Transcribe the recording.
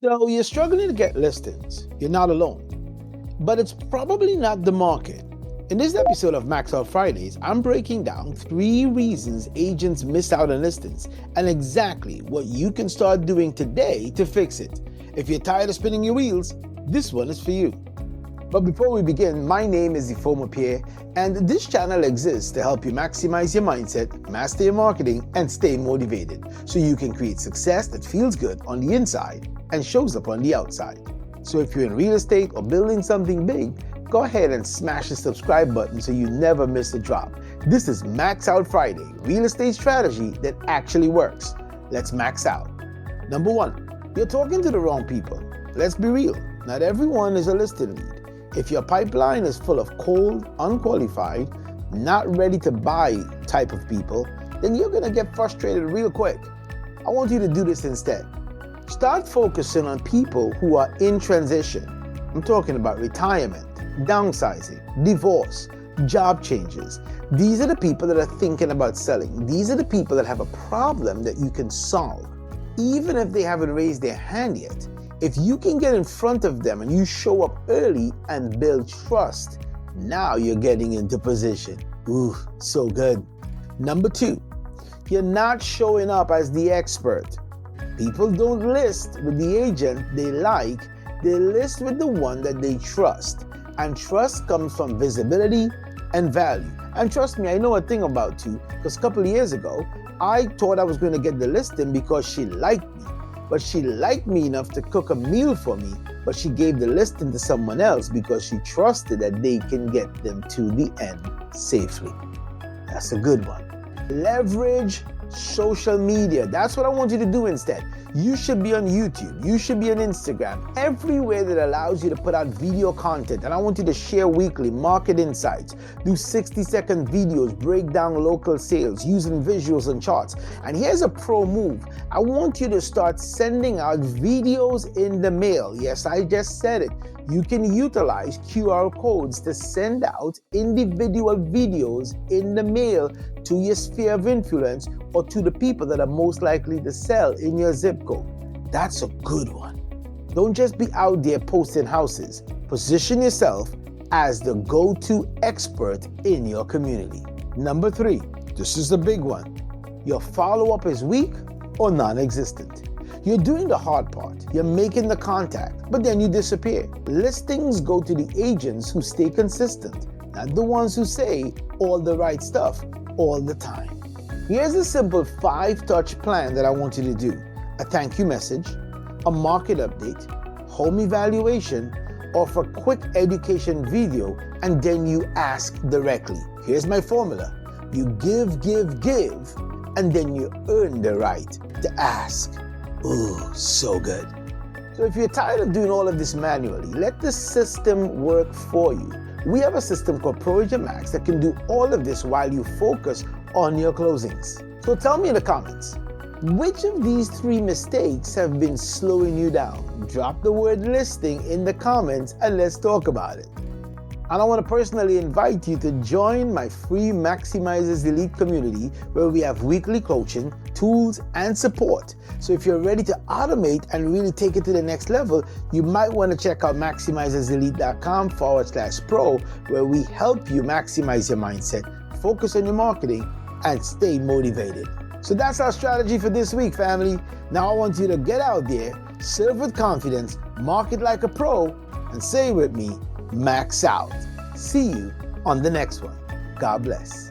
So you're struggling to get listings. You're not alone. But it's probably not the market. In this episode of Max Out Fridays, I'm breaking down 3 reasons agents miss out on listings and exactly what you can start doing today to fix it. If you're tired of spinning your wheels, this one is for you. But before we begin, my name is Ifoma Pierre, and this channel exists to help you maximize your mindset, master your marketing, and stay motivated so you can create success that feels good on the inside and shows up on the outside. So if you're in real estate or building something big, go ahead and smash the subscribe button so you never miss a drop. This is Max Out Friday, real estate strategy that actually works. Let's max out. Number 1, you're talking to the wrong people. Let's be real, not everyone is a listing lead. If your pipeline is full of cold, unqualified, not ready to buy type of people, then you're gonna get frustrated real quick. I want you to do this instead. Start focusing on people who are in transition. I'm talking about retirement, downsizing, divorce, job changes. These are the people that are thinking about selling. These are the people that have a problem that you can solve. Even if they haven't raised their hand yet, if you can get in front of them and you show up early and build trust, now you're getting into position. Ooh, so good. Number 2, you're not showing up as the expert. People don't list with the agent they like, they list with the one that they trust. And trust comes from visibility and value. And trust me, I know a thing about you, because a couple of years ago, I thought I was going to get the listing because she liked me. But she liked me enough to cook a meal for me, but she gave the listing to someone else because she trusted that they can get them to the end safely. That's a good one. Leverage social media. That's what I want you to do instead. You should be on YouTube. You should be on Instagram. Everywhere that allows you to put out video content. And I want you to share weekly market insights. Do 60-second videos, break down local sales using visuals and charts. And here's a pro move. I want you to start sending out videos in the mail. Yes, I just said it. You can utilize QR codes to send out individual videos in the mail to your sphere of influence or to the people that are most likely to sell in your zip code. That's a good one. Don't just be out there posting houses. Position yourself as the go-to expert in your community. Number 3, this is the big one. Your follow-up is weak or non-existent. You're doing the hard part. You're making the contact, but then you disappear. Listings go to the agents who stay consistent, not the ones who say all the right stuff all the time. Here's a simple 5-touch plan that I want you to do. A thank you message, a market update, home evaluation, or for quick education video, and then you ask directly. Here's my formula. You give, and then you earn the right to ask. Ooh, so good. So if you're tired of doing all of this manually, let the system work for you. We have a system called ProAgent Max that can do all of this while you focus on your closings. So tell me in the comments, which of these 3 mistakes have been slowing you down? Drop the word listing in the comments and let's talk about it. And I want to personally invite you to join my free Maximizers Elite community where we have weekly coaching, tools, and support. So if you're ready to automate and really take it to the next level, you might want to check out maximizerselite.com/pro where we help you maximize your mindset, focus on your marketing, and stay motivated. So that's our strategy for this week, family. Now I want you to get out there, serve with confidence, market like a pro, and say with me, max out. See you on the next one. God bless.